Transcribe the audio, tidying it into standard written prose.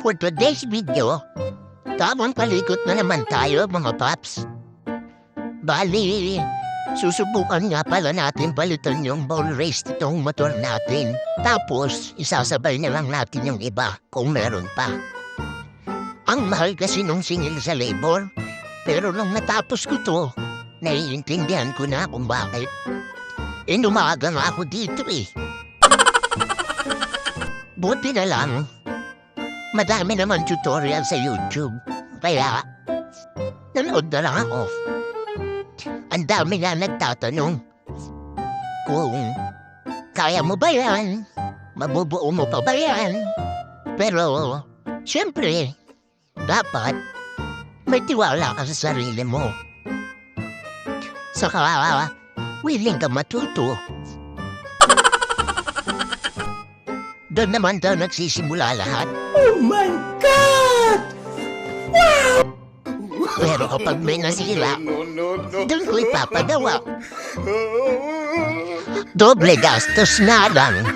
for today's video, tamang palikot na naman tayo mga paps. Bali, susubukan nga pala natin palitan yung ball race nitong motor natin. Tapos, isasabay na lang natin yung iba kung meron pa. Ang mahal kasi nung singil sa labor. Pero nung natapos ko to, naiintindihan ko na kung bakit. Inumaga nga ako dito eh. Buti na lang, madami naman tutorial sa YouTube. Kaya, nanood na lang ako. Ang dami nga nagtatanong kung kaya mo ba yan? Mabubuo mo pa ba yan? Pero, syempre, dapat may tiwala ka sa sarili mo. Saka, willing ka matuto. Doon naman daw nagsisimula lahat. Oh my God! Pero kapag may nasira, doon ko ipapagawa. Doble gastos na lang.